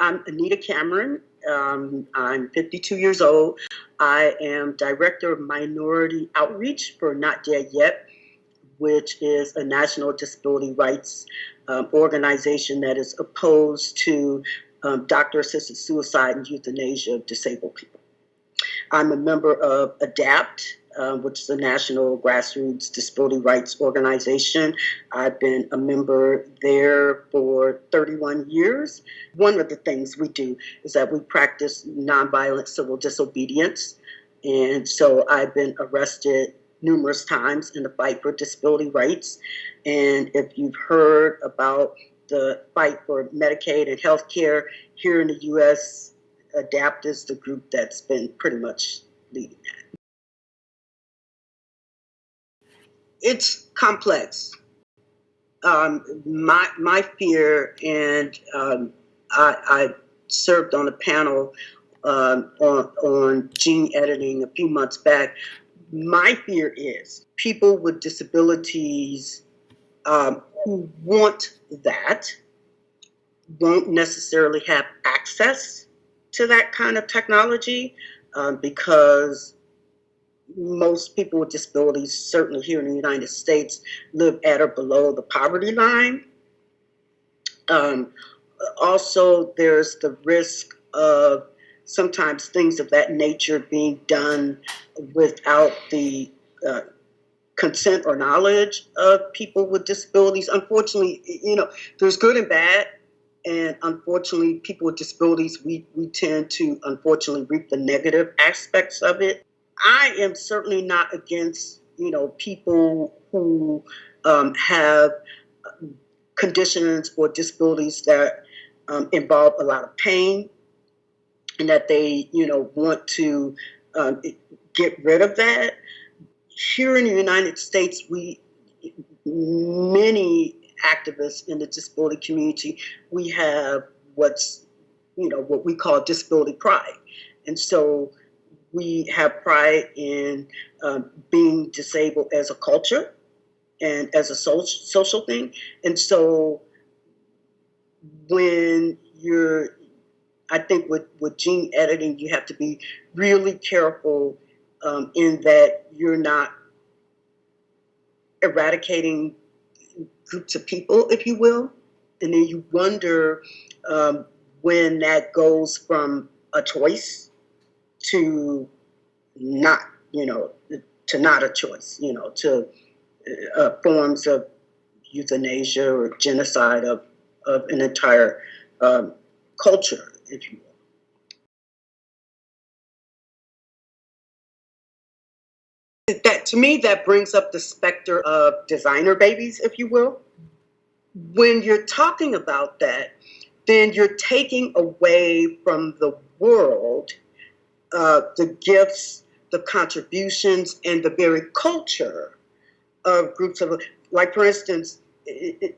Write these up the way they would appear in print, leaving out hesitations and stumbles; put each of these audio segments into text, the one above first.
I'm Anita Cameron. I'm 52 years old. I am Director of Minority Outreach for Not Dead Yet, which is a national disability rights organization that is opposed to doctor-assisted suicide and euthanasia of disabled people. I'm a member of ADAPT, which is a national grassroots disability rights organization. I've been a member there for 31 years. One of the things we do is that we practice nonviolent civil disobedience. And so I've been arrested numerous times in the fight for disability rights. And if you've heard about the fight for Medicaid and health care here in the U.S., ADAPT is the group that's been pretty much leading that. It's complex. My fear, and I served on a panel on gene editing a few months back. My fear is people with disabilities who want that won't necessarily have access to that kind of technology because most people with disabilities, certainly here in the United States, live at or below the poverty line. Also, there's the risk of sometimes things of that nature being done without the consent or knowledge of people with disabilities. Unfortunately, there's good and bad. And unfortunately, people with disabilities, we tend to unfortunately reap the negative aspects of it. I am certainly not against, people who have conditions or disabilities that involve a lot of pain, and that they, want to get rid of that. Here in the United States, many activists in the disability community, we have what we call disability pride. And so we have pride in being disabled as a culture and as a social thing. And so when I think with gene editing, you have to be really careful in that you're not eradicating groups of people, if you will. And then you wonder when that goes from a choice to not, to not a choice, to forms of euthanasia or genocide of an entire culture, if you will. That, to me, that brings up the specter of designer babies, if you will. When you're talking about that, then you're taking away from the world the gifts, the contributions, and the very culture of groups of, like, for instance, the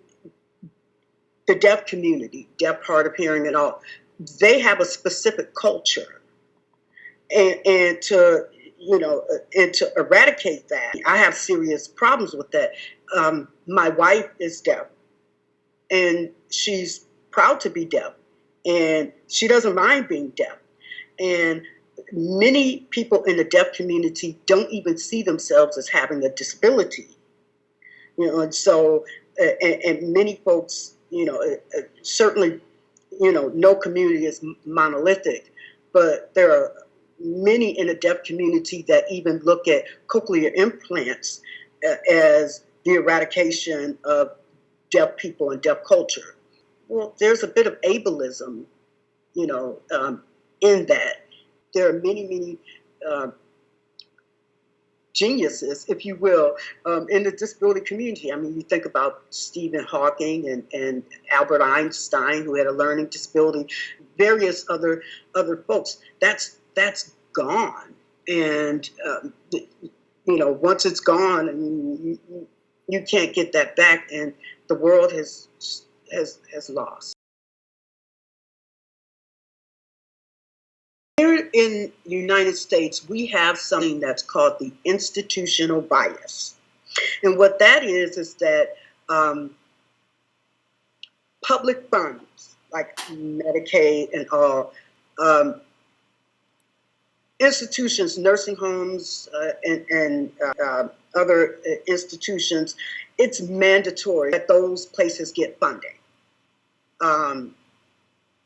deaf community, deaf, hard of hearing, and all. They have a specific culture, and to eradicate that, I have serious problems with that. My wife is deaf, and she's proud to be deaf, and she doesn't mind being deaf. And many people in the deaf community don't even see themselves as having a disability, and so, and many folks, certainly, no community is monolithic, but there are many in the deaf community that even look at cochlear implants as the eradication of deaf people and deaf culture. Well, there's a bit of ableism, in that. There are many geniuses, if you will, in the disability community. I mean, you think about Stephen Hawking and Albert Einstein, who had a learning disability, various other folks. That's gone, and once it's gone, I mean, you can't get that back, and the world has lost. Here in the United States, we have something that's called the institutional bias. And what that is that public funds, like Medicaid and all. Um, Institutions, nursing homes, and other institutions, it's mandatory that those places get funding. Um,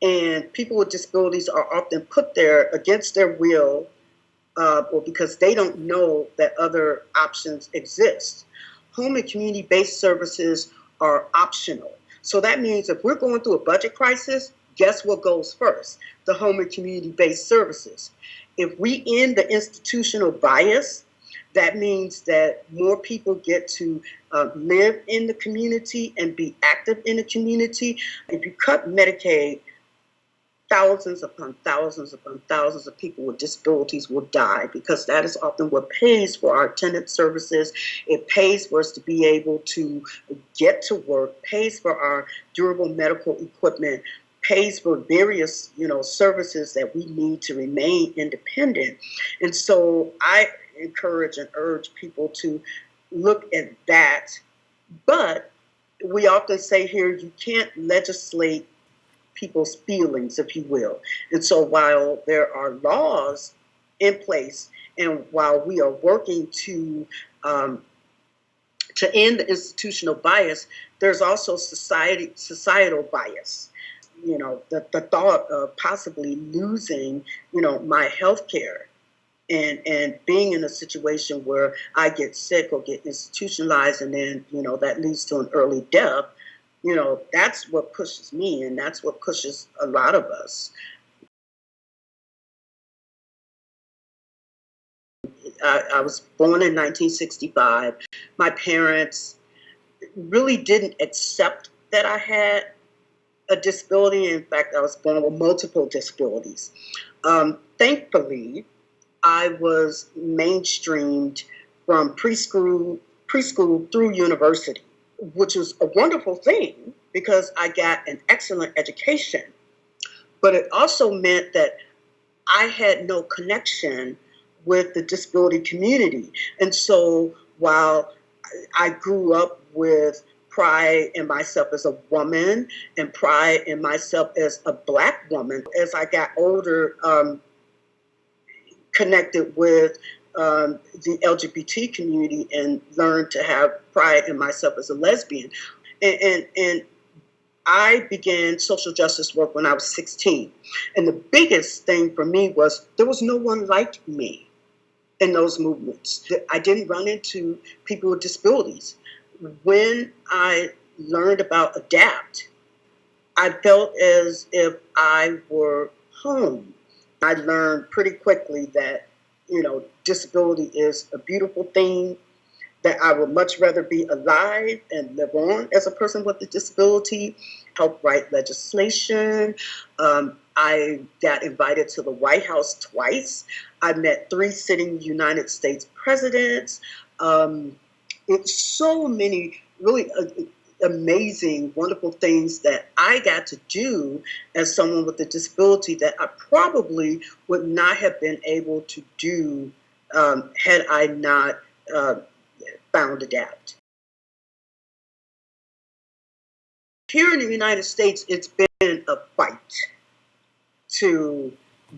and people with disabilities are often put there against their will, or because they don't know that other options exist. Home and community-based services are optional. So that means if we're going through a budget crisis, guess what goes first? The home and community-based services. If we end the institutional bias, that means that more people get to live in the community and be active in the community. If you cut Medicaid, thousands upon thousands upon thousands of people with disabilities will die, because that is often what pays for our attendant services. It pays for us to be able to get to work, pays for our durable medical equipment, pays for various, services that we need to remain independent. And so I encourage and urge people to look at that. But we often say here, you can't legislate people's feelings, if you will. And so while there are laws in place, and while we are working to end the institutional bias, there's also societal bias. The thought of possibly losing, my health care, and being in a situation where I get sick or get institutionalized, and then, that leads to an early death. That's what pushes me, and that's what pushes a lot of us. I was born in 1965. My parents really didn't accept that I had a disability. In fact, I was born with multiple disabilities. Thankfully, I was mainstreamed from preschool through university, which was a wonderful thing because I got an excellent education. But it also meant that I had no connection with the disability community. And so while I grew up with pride in myself as a woman and pride in myself as a Black woman, as I got older, connected with the LGBT community and learned to have pride in myself as a lesbian. And I began social justice work when I was 16. And the biggest thing for me was there was no one like me in those movements. I didn't run into people with disabilities. When I learned about ADAPT, I felt as if I were home. I learned pretty quickly that, disability is a beautiful thing, that I would much rather be alive and live on as a person with a disability, help write legislation. I got invited to the White House twice. I met 3 sitting United States presidents. It's so many really amazing, wonderful things that I got to do as someone with a disability that I probably would not have been able to do had I not found ADAPT. Here in the United States, it's been a fight to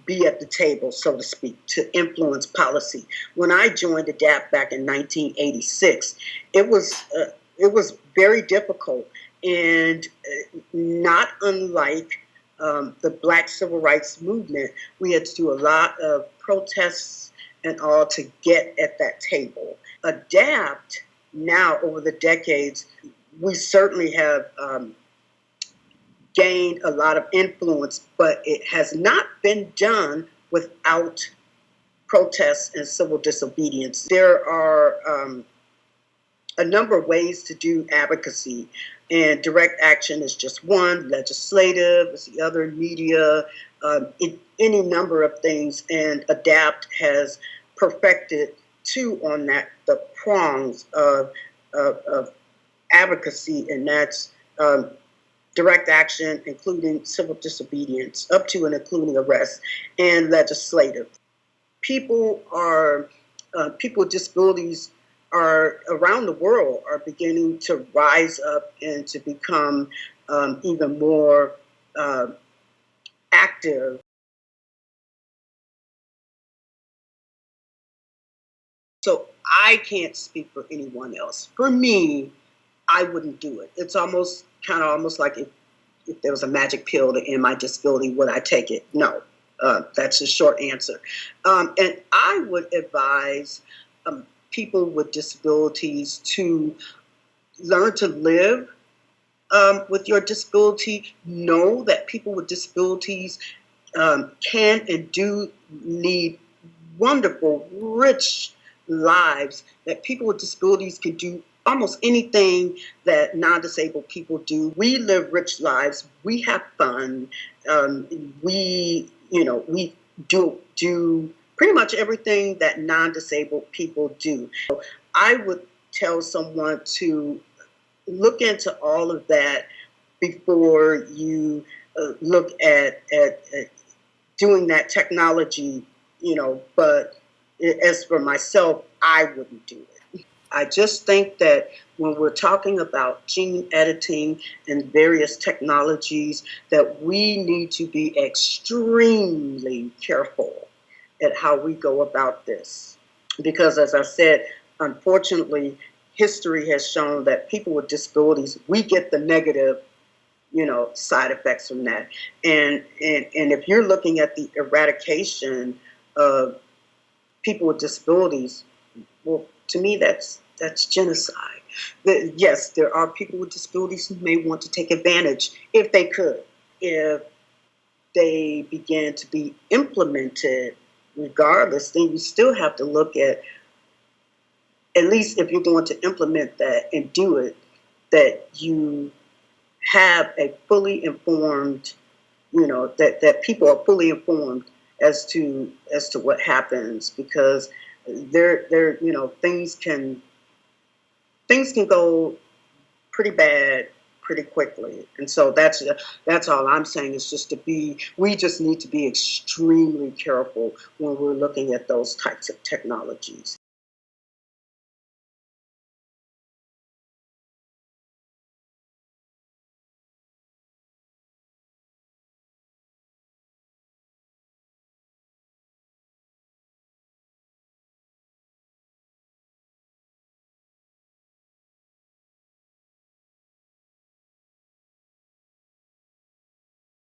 be at the table, so to speak, to influence policy. When I joined ADAPT back in 1986, it was very difficult, and not unlike the Black Civil Rights Movement, we had to do a lot of protests and all to get at that table. ADAPT now, over the decades, we certainly have gained a lot of influence, but it has not been done without protests and civil disobedience. There are a number of ways to do advocacy, and direct action is just one, legislative is the other, media, any number of things, and ADAPT has perfected 2 on that, the prongs of advocacy, and that's direct action, including civil disobedience, up to and including arrest, and legislative. People with disabilities are around the world are beginning to rise up and to become even more uh, active. So I can't speak for anyone else. For me, I wouldn't do it. It's almost kind of almost like if there was a magic pill to end my disability, would I take it? No. That's the short answer. And I would advise people with disabilities to learn to live with your disability. Know that people with disabilities can and do lead wonderful, rich lives, that people with disabilities can do almost anything that non-disabled people do. We live rich lives. We have fun. We do pretty much everything that non-disabled people do. I would tell someone to look into all of that before you look at doing that technology, but as for myself, I wouldn't do it. I just think that when we're talking about gene editing and various technologies, that we need to be extremely careful at how we go about this. Because as I said, unfortunately, history has shown that people with disabilities, we get the negative side effects from that. And if you're looking at the eradication of people with disabilities, well, to me, that's genocide. Yes, there are people with disabilities who may want to take advantage if they could. If they begin to be implemented regardless, then you still have to look at least if you're going to implement that and do it, that you have a fully informed, that people are fully informed as to what happens, because things can go pretty bad pretty quickly. And so that's all I'm saying, is we just need to be extremely careful when we're looking at those types of technologies.